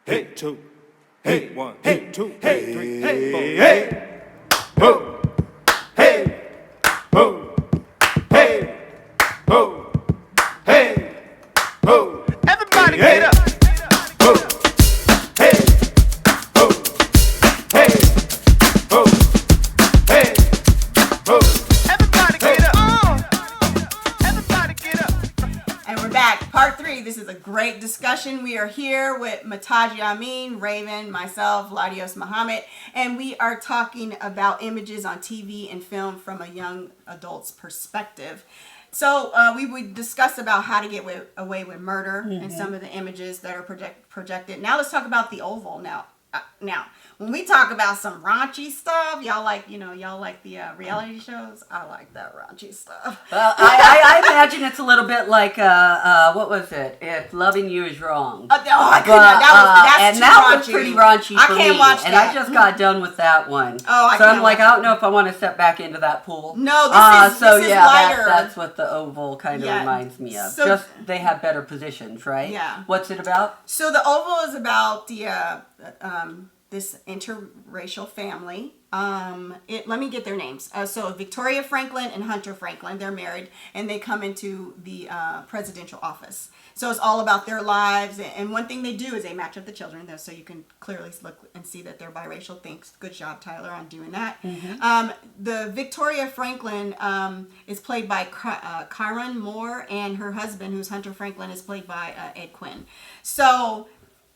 Hey, two. Hey, one. Hey, two. Hey, three. Hey, four. Hey. Ho. Hey. Ho. Hey. Ho. Hey. Ho. Everybody get up. Ho. Hey. Ho. Hey. Ho. Hey. Ho. Everybody get up. Everybody get up. And we're back. Part 3. This is a great discussion. We are here with Pt3, Rav'n, myself, LaDios Muhammad, and we are talking about images on TV and film from a young adult's perspective. So we discussed about how to get away with murder and some of the images that are projected. Now let's talk about the Oval. Now, when we talk about some raunchy stuff, y'all like the reality shows. I like that raunchy stuff. Well, I imagine it's a little bit like what was it? If loving you is wrong. I couldn't. That was pretty raunchy for me. I can't watch that. And I just got done with that one. Oh, so I'm like, I don't know if I want to step back into that pool. No, this is lighter. That's what the Oval kind of reminds me of. So, just they have better positions, right? Yeah. What's it about? So the Oval is about the this interracial family. Let me get their names. So Victoria Franklin and Hunter Franklin, they're married, and they come into the presidential office. So it's all about their lives, and one thing they do is they match up the children, so you can clearly look and see that they're biracial. Thanks, good job, Tyler, on doing that. Mm-hmm. The Victoria Franklin is played by Kyron Moore, and her husband, who's Hunter Franklin, is played by Ed Quinn. So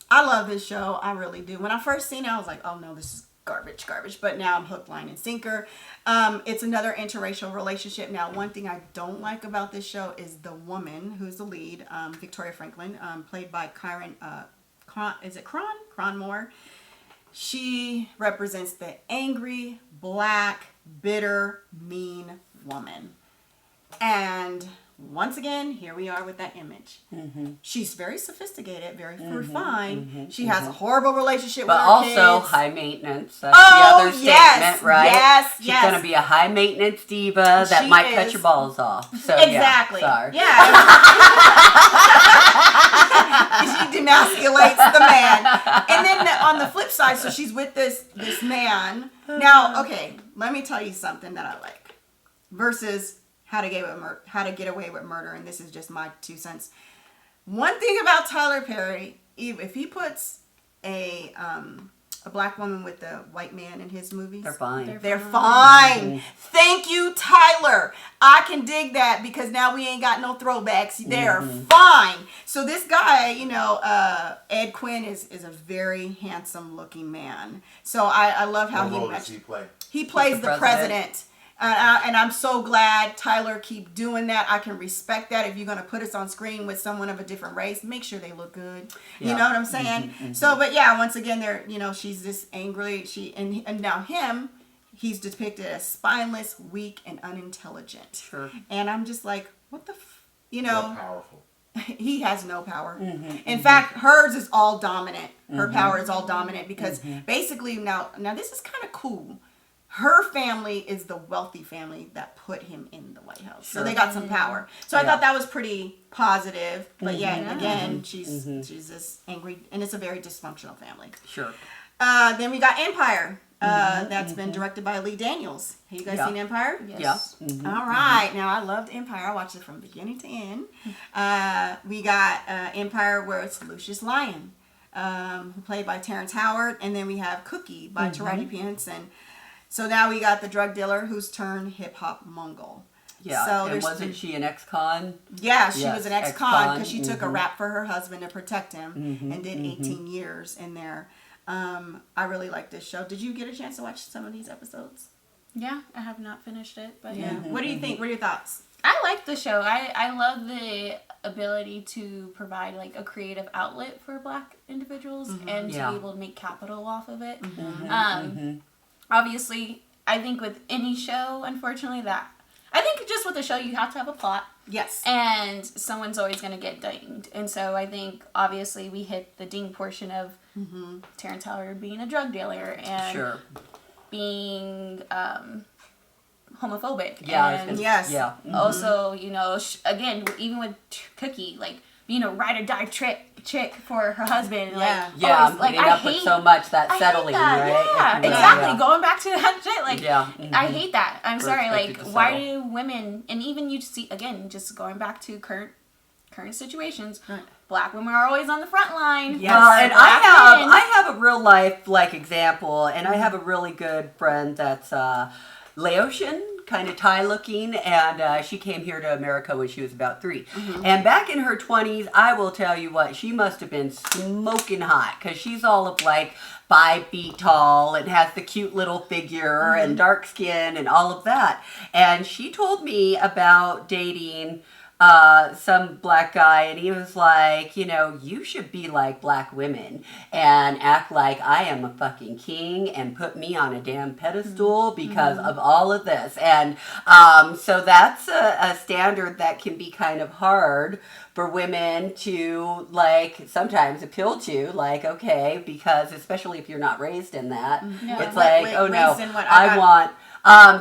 I love this show. I really do. When I first seen it, I was like, oh no, this is garbage. But now I'm hook, line, and sinker. It's another interracial relationship. Now, one thing I don't like about this show is the woman who's the lead, Victoria Franklin, played by Kyron Moore. She represents the angry, black, bitter, mean woman. And once again, here we are with that image. Mm-hmm. She's very sophisticated, very refined. Mm-hmm. She has a horrible relationship with her kids. But also high maintenance. That's the other statement, right? Yes, She's going to be a high maintenance diva that might cut your balls off. So, exactly. Yeah, sorry. Yeah. She demasculates the man. And then on the flip side, so she's with this man. Now, okay, let me tell you something that I like. Versus How to Get Away with Murder, and this is just my 2 cents. One thing about Tyler Perry, if he puts a black woman with a white man in his movies, they're fine. They're fine. Mm-hmm. Thank you, Tyler. I can dig that because now we ain't got no throwbacks. They're fine. So this guy, Ed Quinn is a very handsome looking man. So I love how he plays the president. And I'm so glad Tyler keep doing that. I can respect that. If you're going to put us on screen with someone of a different race, make sure they look good. Yeah. You know what I'm saying? Mm-hmm. So, but yeah, once again, she's this angry. And now he's depicted as spineless, weak, and unintelligent. Sure. And I'm just like, what the, Not powerful. He has no power. Mm-hmm, In fact, hers is all dominant. Her power is all dominant because basically now this is kind of cool. Her family is the wealthy family that put him in the White House. Sure. So they got some power. So I thought that was pretty positive. But again, she's this angry, and it's a very dysfunctional family. Sure. Then we got Empire. That's been directed by Lee Daniels. Have you guys seen Empire? Yes. Yeah. All right. Now, I loved Empire. I watched it from beginning to end. We got Empire where it's Lucius Lyon, played by Terrence Howard. And then we have Cookie by Taraji P. Henson. So now we got the drug dealer who's turned hip-hop Mongol. Yeah, so and wasn't she an ex-con? Yeah, she was an ex-con because she took a rap for her husband to protect him and did 18 years in there. I really like this show. Did you get a chance to watch some of these episodes? Yeah, I have not finished it, but yeah. What do you think? What are your thoughts? I like the show. I love the ability to provide like a creative outlet for Black individuals and to be able to make capital off of it. Obviously, I think with any show, unfortunately, I think just with the show, you have to have a plot. Yes. And someone's always going to get dinged. And so I think, obviously, we hit the ding portion of Terrence Howard being a drug dealer and being homophobic. Yeah. And yes. Also, again, even with Cookie, like, being a ride or die chick for her husband. Yeah. Like, putting up with so much that I settling, hate that. right? Yeah, exactly. Going back to that shit, like, I mhm. hate that. I'm For sorry. expected Like, to why settle. do women, and even you see, again, just going back to current situations, Right. Black women are always on the front line. Yes. Well, and Black men. I have a real life like example, and I have a really good friend that's Laotian, kind of Thai looking, and she came here to America when she was about 3. And back in her 20s, I will tell you what, she must have been smoking hot, because she's all of like 5 feet tall and has the cute little figure and dark skin and all of that. And she told me about dating some black guy, and he was like, you know, you should be like black women and act like I am a fucking king and put me on a damn pedestal because of all of this. And so that's a standard that can be kind of hard for women to like sometimes appeal to, like, okay, because especially if you're not raised in that, it's like, oh no, I want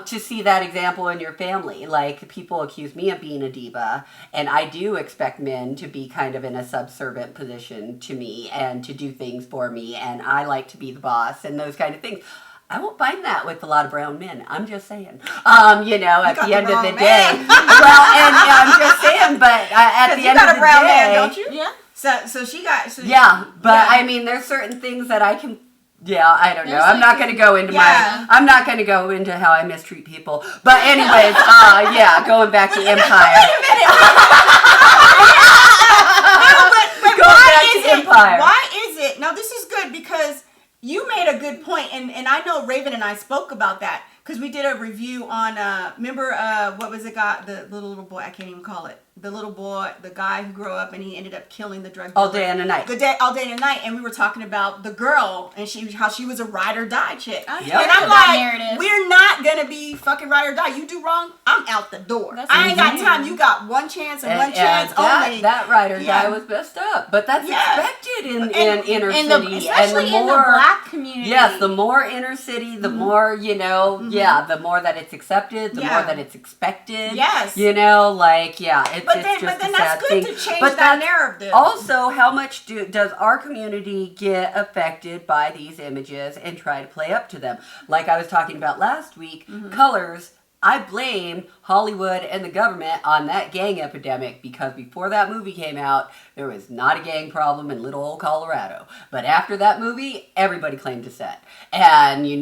to see that example in your family. Like, people accuse me of being a diva, and I do expect men to be kind of in a subservient position to me and to do things for me, and I like to be the boss and those kind of things. I won't find that with a lot of brown men. I'm just saying. You know, at the end of the day. Well, and I'm just saying, but at the end of the day. You got a brown man, don't you? Yeah. So she got. So I mean, there's certain things that I can. Yeah, I don't know. I'm not going to go into I'm not going to go into how I mistreat people. But anyways, going back to Empire. Why is it? Now, this is good because you made a good point, and I know Rav'n and I spoke about that because we did a review on, remember, what was it got? The little boy, I can't even call it. The little boy, the guy who grew up and he ended up killing the drug dealer. All Day and a Night. All Day and a Night, and we were talking about the girl and how she was a ride or die chick. Yep. And I'm like, we're not gonna be fucking ride or die. You do wrong, I'm out the door. I ain't got time. You got one chance and one chance only. That ride or die was messed up, but that's expected in inner city, especially and the more in the black community. Yes, the more inner city, the more the more that it's accepted, the more that it's expected. Yes, you know, like it's just but then a sad that's good thing. to change but that narrative. Also, how much does our community get affected by these images and try to play up to them? Like I was talking about last week, colors. I blame Hollywood and the government on that gang epidemic because before that movie came out, there was not a gang problem in little old Colorado. But after that movie, everybody claimed dissent. And it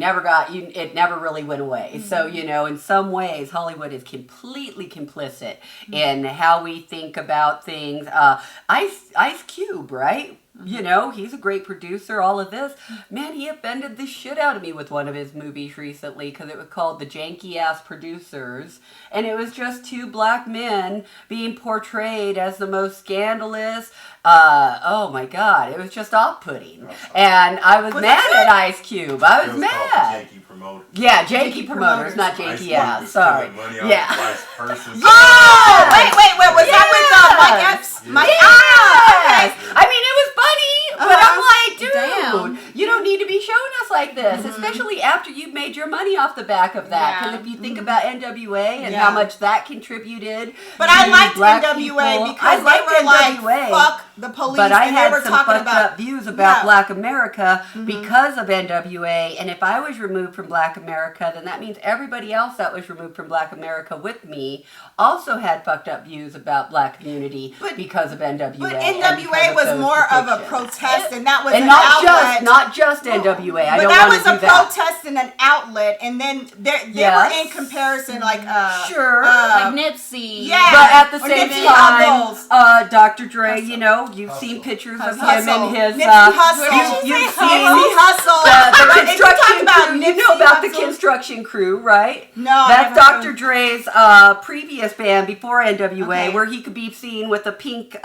never really went away. So, you know, in some ways, Hollywood is completely complicit in how we think about things. Ice Cube, right? You know, he's a great producer, all of this. Man, he offended the shit out of me with one of his movies recently because it was called The Janky Ass Producers. And it was just 2 black men being portrayed as the most scandalous. Oh my God, it was just off-putting. And I was mad at Ice Cube. I was mad. Yeah, Janky Promoters, not Janky Ass. Sorry. Yeah. Oh, wait, was that with Mike Epps? Yes. I mean, it was funny, but I'm like, dude, you don't need to be showing us like this, especially after you've made your money off the back of that. Because if you think about NWA and how much that contributed, but I liked NWA because they were like, fuck the police. But I and had they were some talking fucked up views about Black America because of NWA, and if I was removed from Black America, then that means everybody else that was removed from Black America with me also had fucked up views about Black community because of NWA. But NWA was more of a protest, and that was and an not outlet. not just NWA. I but don't that want was to do a protest and an outlet, and then they were in comparison, like like Nipsey. Yeah, but at the same Nipsey time, Dr. Dre, you know, you've seen pictures of him and his you've seen the construction crew. You know about the construction crew, right? No, that's Dr. Dre's previous band before NWA, where he could be seen with a pink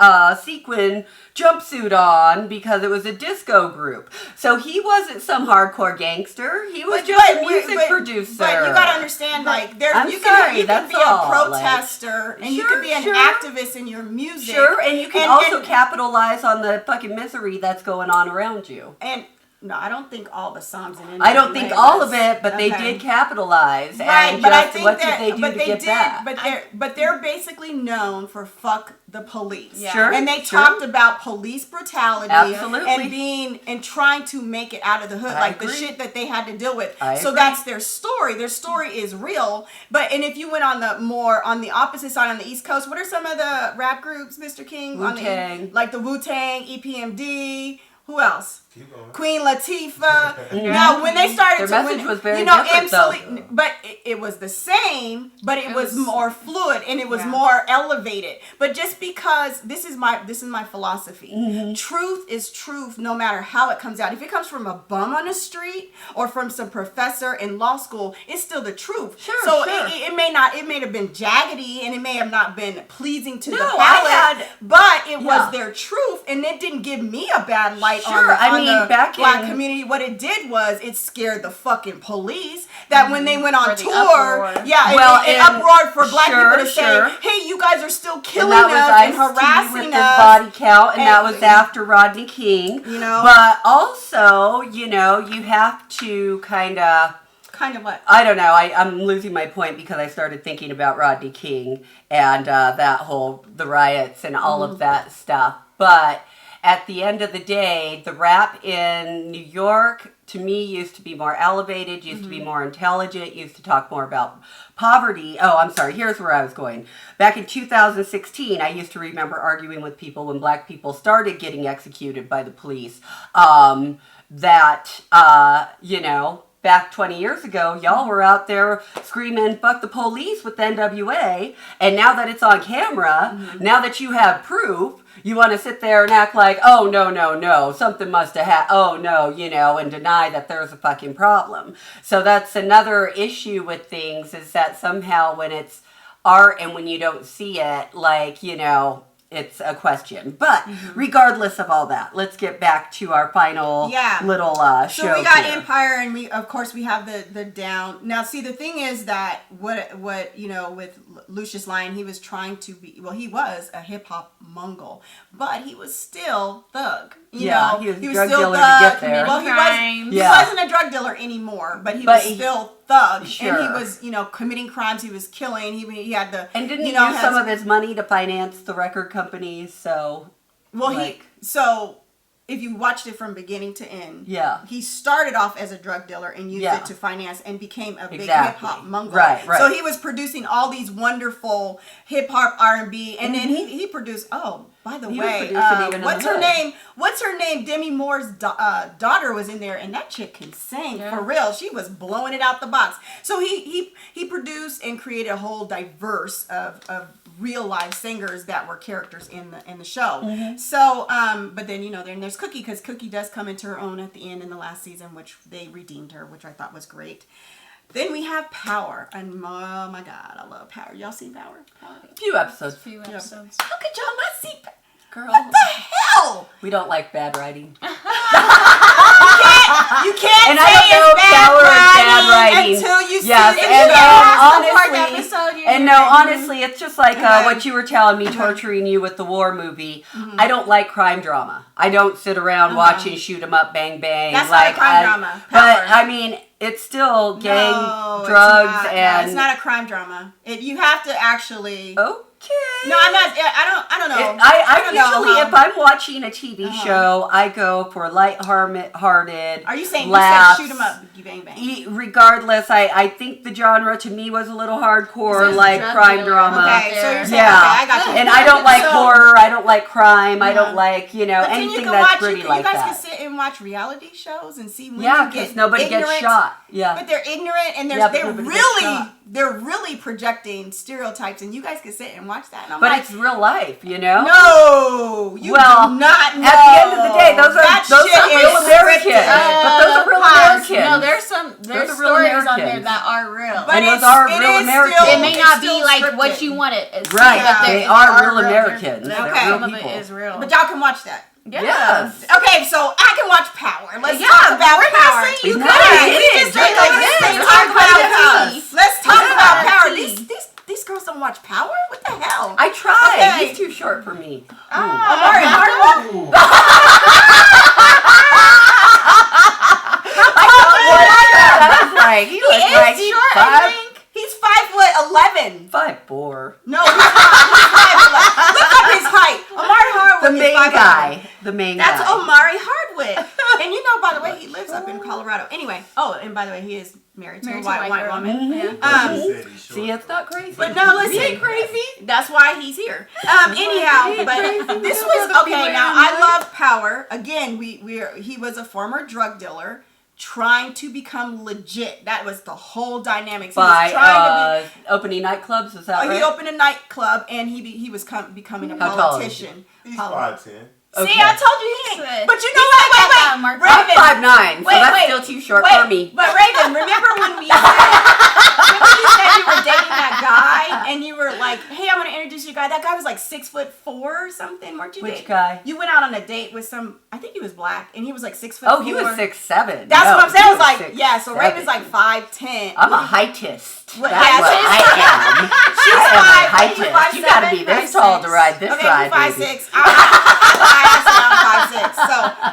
sequin jumpsuit on because it was a disco group. So he wasn't some hardcore gangster. He was just a music producer. But you gotta understand, like, you can be a protester and you can be an activist in your music. Sure, and you can also capitalize on the fucking misery that's going on around you. And No, I don't think all the songs in NWA I don't think all of was- it, but they okay. did capitalize. Right, and but I just think what that, did they do but to they get did, that? but they're basically known for fuck the police. Yeah. Sure, And they sure. talked about police brutality Absolutely. and trying to make it out of the hood, I like the agree. shit that they had to deal with. I So agree. that's their story. Their story is real. And if you went on the opposite side on the East Coast, what are some of the rap groups, Mr. King? Wu-Tang. Like the Wu-Tang, EPMD. Who else? Keep going. Queen Latifah. Now, when they started Their to, message was very you know, different, though. but it was the same, but it was more fluid and it was Yeah. more elevated. But just because this is my philosophy. Mm-hmm. Truth is truth, no matter how it comes out. If it comes from a bum on the street or from some professor in law school, it's still the truth. Sure, so sure. it may have been jaggedy and it may have not been pleasing to the No, palate, but it Yeah. was their truth, and it didn't give me a bad light on Sure, the, I on mean, the back black in- community. What it did was it scared the fucking police. That when they went on For the tour, uproar. yeah, Well, it and- uproared for black sure, people to sure. say, "Hey, you guys are still killing And that was us and Ice-T harassing with us." his body count, and that And- was after Rodney King. You know? But also, you know, you have to kind of... Kind of what? I don't know. I'm losing my point because I started thinking about Rodney King and the riots and all of that stuff. But at the end of the day, the rap in New York, to me, used to be more elevated, used to be more intelligent, used to talk more about poverty. Oh, I'm sorry. Here's where I was going. Back in 2016, I used to remember arguing with people when black people started getting executed by the police. You know, back 20 years ago, y'all were out there screaming, fuck the police with the NWA. And now that it's on camera, now that you have proof, you want to sit there and act like, oh, no, something must have happened. Oh, no, you know, and deny that there's a fucking problem. So that's another issue with things, is that somehow when it's art and when you don't see it, like, you know, it's a question. But regardless of all that, let's get back to our final little show. So we got here. Empire, and we have the down. Now, see, the thing is that what you know, with Lucius Lyon, he was trying to be, well, he was a hip hop Mongol, but he was still thug. You know, he was a he drug still dealer to thug. get there. Well, he Crimes. wasn't a drug dealer anymore, but he was still thug, Sure. and he was, you know, committing crimes. He was killing. He had the And didn't you he know, use has- some of his money to finance the record companies? So, Well, like- so if you watched it from beginning to end, Yeah. he started off as a drug dealer and used Yeah. it to finance and became a big Exactly. hip hop Mongol. Right. So he was producing all these wonderful hip hop R&B, and then he produced. Oh, by the He was way, producing even in what's the her hood. name? What's her name? Demi Moore's daughter was in there, and that chick can sing for real. She was blowing it out the box. So he produced and created a whole diverse of real life singers that were characters in the show. So but then, you know, then there's Cookie, because Cookie does come into her own at the end in the last season, which they redeemed her, which I thought was great. Then we have Power, and oh my God, I love Power. Y'all seen Power? few episodes. Few episodes. How could y'all not see Power? Girl, What the hell? we don't like bad writing. You can't And say I don't know it's if Power is bad writing. until you Yes, see the and show. honestly, it's just like what you were telling me, torturing you with the war movie. I don't like crime drama. I don't sit around watching shoot 'em up, bang bang. That's not a crime drama. But Power. I mean, it's still gang, No, drugs, it's not. and It's not a crime drama. You have to actually. okay. No, I'm not. I don't know. I don't know usually, how- if I'm watching a TV show, I go for light-hearted. Are you saying laughs. you said shoot 'em up, you bang bang? Regardless, I think the genre to me was a little hardcore, This is like drug crime dealer. drama. Okay, so you're saying Yeah, okay, I got you. and I don't like So- horror. I don't like crime. I don't like But then anything you can that's watch. gritty You like guys that. can sit and watch reality shows and see women Yeah, get because nobody ignorant, gets shot. Yeah. But they're ignorant, and Yeah, but they're nobody gets shot. really projecting stereotypes, and you guys can sit and watch that. And I'm But like, it's real life, you know? no, you Well, do not know. At the end of the day, those That are shit real is Americans. scripted. But those are real Pause. Americans. No, there's Those are real stories on there Americans. that are real. But And those it's, are it real is Americans. Still, It may it's not be still like scripted. what you want it to Right, but they it are real Americans. They're Okay. real Some of it people. is real. But y'all can watch that. Yes. Okay, so I can watch Power. Let's Yeah, talk about we're not Power. saying you No, Okay, it we is. just said, Just like let's this. talk about Yes. Power. Let's talk Yeah. about Power. Tea. These girls don't watch Power? What the hell? I tried. Okay. He's too short for me. Amari, the main That's guy? Omari Hardwick. And you know, by the way, he lives up in Colorado. Anyway, and by the way, he is married to a white girl. woman. Yeah. See, it's not crazy. But no, listen, He ain't crazy. that's why he's here. Anyhow, but this was okay. Now I love Power. Again, he was a former drug dealer trying to become legit. That was the whole dynamics. He was trying to opening nightclubs. Is that right? He opened a nightclub and he was becoming a How tall is politician. He's 5'10". See, Okay. I told you he ain't. Good. But you know what? Wait. I'm 5'9", so that's still too short for me. But Rav'n, remember when you said you were dating that guy and you were like, "Hey, I want to introduce you to a guy." That guy was like 6'4" or something, weren't you? Which guy? You went out on a date with I think he was black, and he was like 6'4". Oh, he was 6'7". That's what I'm saying. I was like, 6'7". yeah. So Rav'n's like 5'10". I'm a heightist. Well, That's yeah, what I am. She's I am a 5', heightist. You gotta be this tall to ride this Okay, ride, I'm baby. 5'6". I'm 5'6". So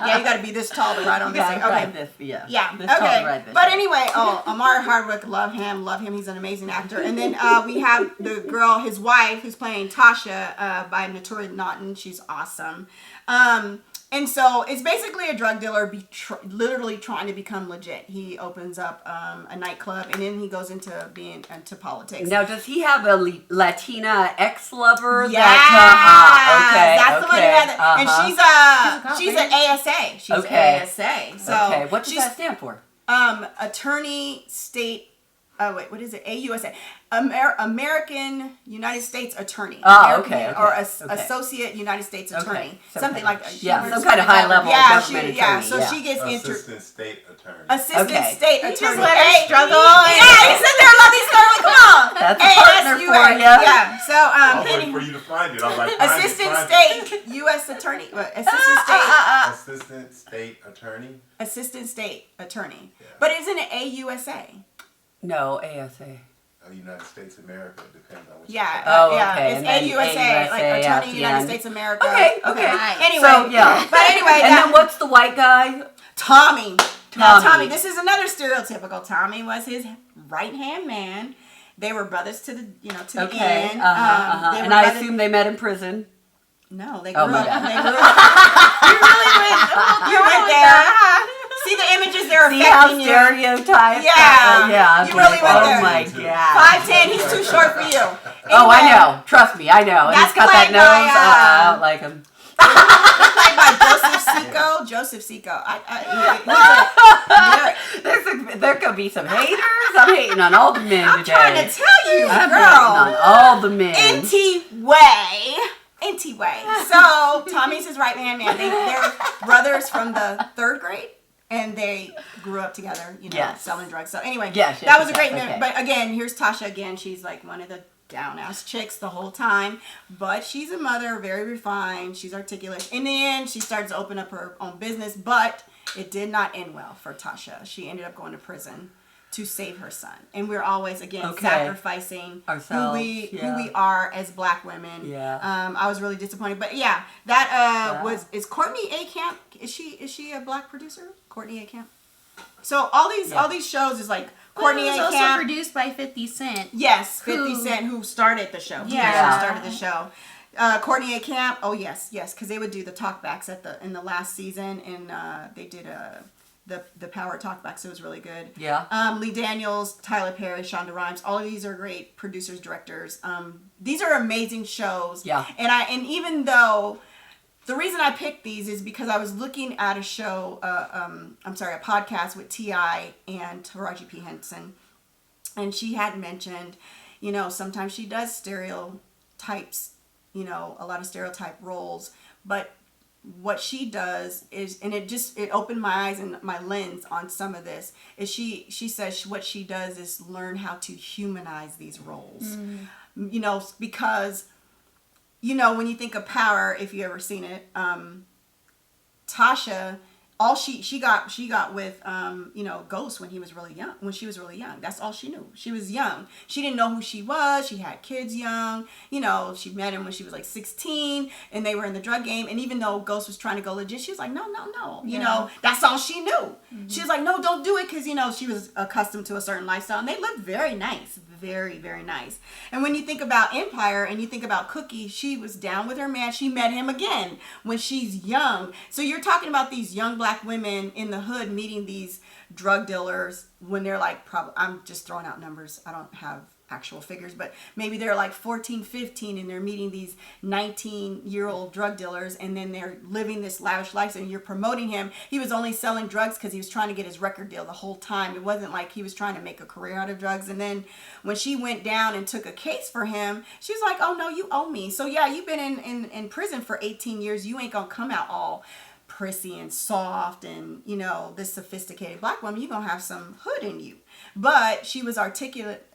yeah, you got to be this tall to ride on this thing. Okay. Ride this, yeah. Yeah. This tall to Okay. ride this. But anyway, Omari Hardwick, love him. He's an amazing actor. And then we have the girl, his wife, who's playing Tasha by Notori Naughton. She's awesome. And so it's basically a drug dealer literally trying to become legit. He opens up a nightclub and then he goes into politics. Now, does he have a Latina ex-lover? Yeah, That, that's the one who had the, and she's an ASA. She's Okay. ASA. So okay, what does that stand for? Attorney State. What is it? AUSA. American United States Attorney. Okay. Or Associate United States Attorney. Something like that. Some kind of high-level government attorney. So she gets Assistant State Attorney. Assistant State Attorney. Just let her struggle. Yeah, he said there, love these girls. Come on. That's a partner for you. Yeah. So I was waiting for you to find it. I was like, Assistant State U.S. Attorney. Assistant State Attorney. Assistant State Attorney. Yeah. But isn't it AUSA? No, ASA. United States of America, depends on which. Yeah. Okay. It's And then AUSA, like AUSA Attorney at the United end. States of America. Okay. Anyway. So, yeah. But anyway, And then what's the white guy? Tommy. Now, Tommy. Tommy, this is another stereotypical. Tommy was his right-hand man. They were brothers to the end. They were And I brothers- assume they met in prison. No, they grew Oh, my up. God. They grew up. You went there. See the images they're See how affecting you. stereotyped? Yeah. Yeah. You really went there. Oh my God. 5'10", he's too short for you. Oh, I Anyway, know. Trust me, I know. And That's he's got that played nose. by, I don't like him. Played by Joseph Seco. There could be some haters. I'm hating on all the men I'm today. trying to tell you, I'm girl. hating on all the men. Anyway. So Tommy's his right hand man. They're brothers from the 3rd grade. And they grew up together, Yes. selling drugs. So anyway, Yes, that was a great okay. movie. But again, here's Tasha again. She's like one of the down-ass chicks the whole time. But she's a mother, very refined. She's articulate. In the end, she starts to open up her own business. But it did not end well for Tasha. She ended up going to prison to save her son. And we're always, again, sacrificing ourselves, who we are as black women. Yeah. I was really disappointed. But yeah, that is Courtney A. Camp. Is she a black producer? Courtney A. Camp. So all these shows is like Courtney It was A. also Camp. produced by 50 Cent. Yes, 50 Cent, who started the show. Yeah. Who started the show. Courtney A. Camp. Oh yes, because they would do the talkbacks in the last season, and they did the Power talkbacks. So it was really good. Yeah. Lee Daniels, Tyler Perry, Shonda Rhimes. All of these are great producers, directors. These are amazing shows. Yeah. And even though. The reason I picked these is because I was looking at a show, a podcast with T.I. and Taraji P. Henson. And she had mentioned, sometimes she does stereotypes, a lot of stereotype roles. But what she does is, and it opened my eyes and my lens on some of this, is she says what she does is learn how to humanize these roles. Because... when you think of Power, if you ever seen it, Tasha, all she got with Ghost when she was really young. That's all she knew. She was young. She didn't know who she was. She had kids young. She met him when she was like 16, and they were in the drug game. And even though Ghost was trying to go legit, she was like, no. That's all she knew. Mm-hmm. She was like, no, don't do it, because she was accustomed to a certain lifestyle, and they lived very nice, very, very nice. And when you think about Empire and you think about Cookie, she was down with her man. She met him again when she's young. So you're talking about these young black women in the hood meeting these drug dealers when they're like, I'm just throwing out numbers. I don't have actual figures, but maybe they're like 14, 15, and they're meeting these 19-year-old drug dealers, and then they're living this lavish life, and you're promoting him. He was only selling drugs because he was trying to get his record deal the whole time. It wasn't like he was trying to make a career out of drugs. And then when she went down and took a case for him, she was like, oh no, you owe me. So yeah, you've been in prison for 18 years. You ain't gonna come out all prissy and soft and, you know, this sophisticated black woman. You're gonna have some hood in you. But she was articulate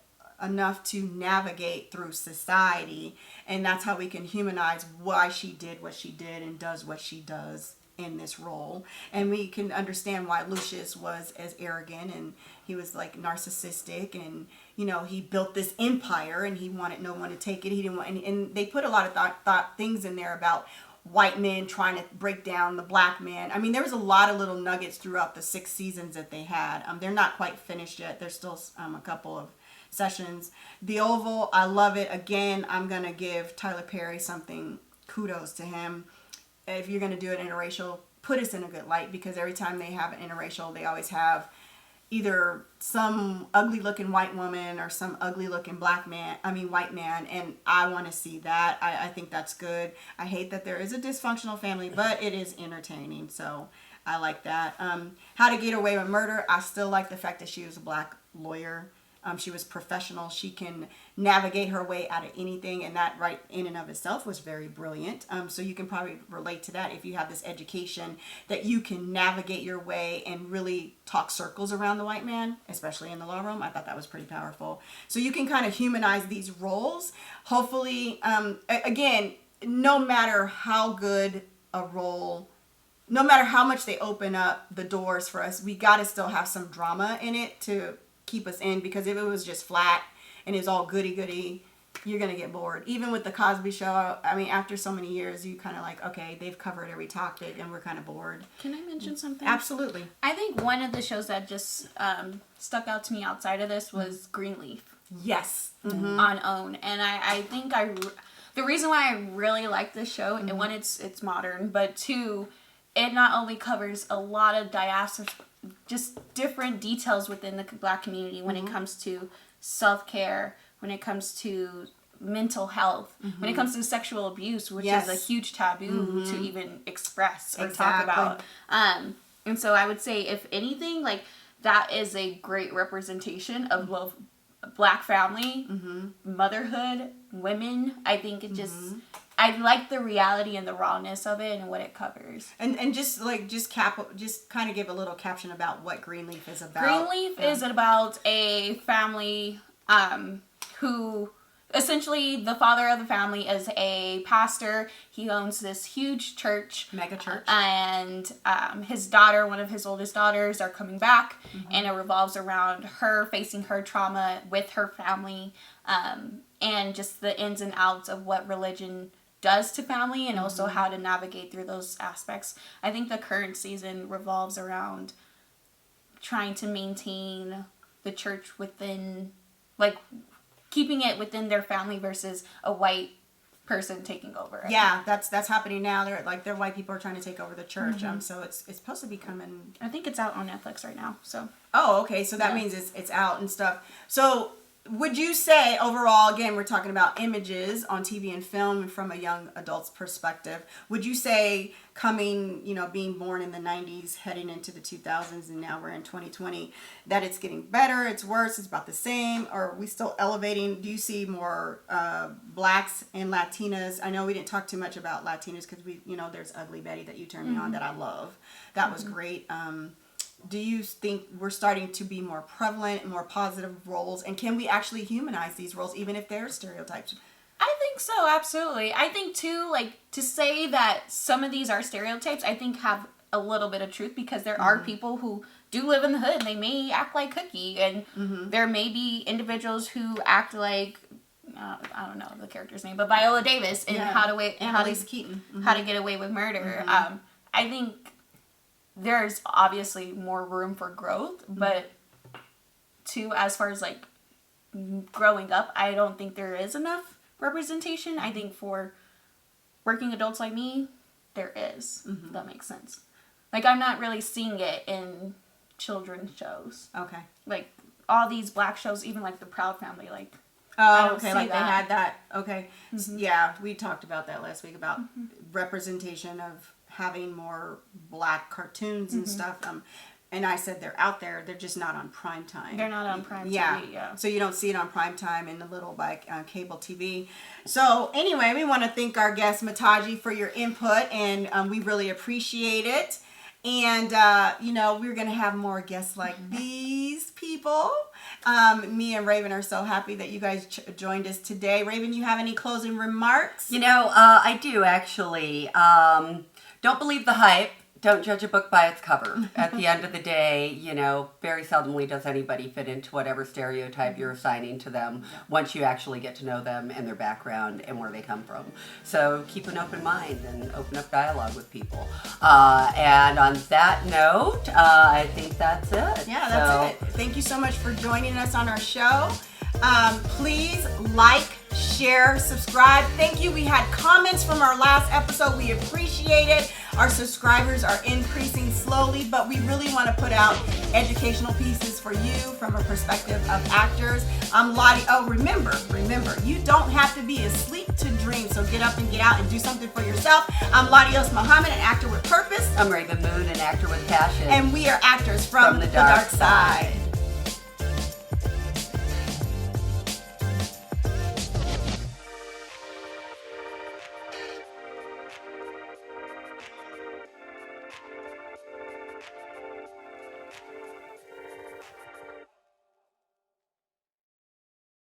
enough to navigate through society, and that's how we can humanize why she did what she did and does what she does in this role. And we can understand why Lucius was as arrogant, and he was like narcissistic, and you know, he built this empire and he wanted no one to take it. He didn't want, and they put a lot of thought things in there about white men trying to break down the black man. I mean, there was a lot of little nuggets throughout the 6 seasons that they had. They're not quite finished yet. There's still a couple of sessions. The Oval, I love it. Again, I'm going to give Tyler Perry something. Kudos to him. If you're going to do an interracial, put us in a good light, because every time they have an interracial, they always have either some ugly looking white woman or some ugly looking white man, and I want to see that. I think that's good. I hate that there is a dysfunctional family, but it is entertaining, so I like that. How to Get Away with Murder, I still like the fact that she was a black lawyer. She was professional. She can navigate her way out of anything, and that right in and of itself was very brilliant. So you can probably relate to that if you have this education, that you can navigate your way and really talk circles around the white man, especially in the law room. I thought that was pretty powerful. So you can kind of humanize these roles. Hopefully, again, no matter how good a role, no matter how much they open up the doors for us, we got to still have some drama in it to keep us in, because if it was just flat and it's all goody, you're gonna get bored. Even with the Cosby Show, I mean, after so many years, you kind of like, okay, they've covered every topic and we're kind of bored. Can I mention something? Absolutely. I think one of the shows that just stuck out to me outside of this was Greenleaf. Yes. Mm-hmm. On OWN. And I think the reason why I really like this show, and one, it's modern, but two, it not only covers a lot of diaspora, just different details within the black community when it comes to self-care, when it comes to mental health, when it comes to sexual abuse, which is a huge taboo to even express or talk about. And so I would say, if anything, like, that is a great representation of both black family, motherhood, women. I think it just... I like the reality and the rawness of it and what it covers. And just kind of give a little caption about what Greenleaf is about. Greenleaf is about a family who, essentially, the father of the family is a pastor. He owns this huge church. Mega church. And his daughter, one of his oldest daughters, are coming back. And it revolves around her facing her trauma with her family. And just the ins and outs of what religion does to family, and also how to navigate through those aspects. I think the current season revolves around trying to maintain the church within, like, keeping it within their family versus a white person taking over. Yeah, that's happening now. They're white people are trying to take over the church. So it's supposed to be coming. I think it's out on Netflix right now. So. Oh, okay. So that means it's out and stuff. So. Would you say, overall, again, we're talking about images on TV and film from a young adult's perspective, would you say coming, being born in the 90s, heading into the 2000s, and now we're in 2020, that it's getting better, it's worse, it's about the same, or are we still elevating? Do you see more blacks and Latinas? I know we didn't talk too much about Latinas because there's Ugly Betty that you turned me on that I love. That was great. Do you think we're starting to be more prevalent, more positive roles, and can we actually humanize these roles even if they're stereotypes? I think so, absolutely. I think too, like, to say that some of these are stereotypes, I think have a little bit of truth, because there are people who do live in the hood and they may act like Cookie, and there may be individuals who act like I don't know the character's name, but Viola Davis in How to Get Away with Murder. I think there's obviously more room for growth, but as far as like growing up, I don't think there is enough representation. I think for working adults like me, there is. If that makes sense. Like, I'm not really seeing it in children's shows. Okay. Like, all these black shows, even like The Proud Family, like, Oh, don't okay. see Like they that. had that. Okay. Yeah, we talked about that last week about representation of having more black cartoons and stuff. And I said they're out there. They're just not on prime time. they're not on prime Yeah. TV. Yeah. So you don't see it on prime time in the little cable TV. So anyway, we want to thank our guest Mataji for your input, and we really appreciate it. And we're gonna have more guests like these people. Me and Rav'n are so happy that you guys joined us today. Rav'n, you have any closing remarks? I do actually. Don't believe the hype. Don't judge a book by its cover. At the end of the day, very seldomly does anybody fit into whatever stereotype you're assigning to them once you actually get to know them and their background and where they come from. So keep an open mind and open up dialogue with people. And on that note, I think that's it. Yeah, that's it. Thank you so much for joining us on our show. Please like, share, subscribe. Thank you. We had comments from our last episode. We appreciate it. Our subscribers are increasing slowly, but we really want to put out educational pieces for you from a perspective of actors. I'm LaDios. Oh, remember, you don't have to be asleep to dream, so get up and get out and do something for yourself. I'm LaDios Muhammad, an actor with purpose. I'm Rav'n, an actor with passion. And we are actors from the dark side.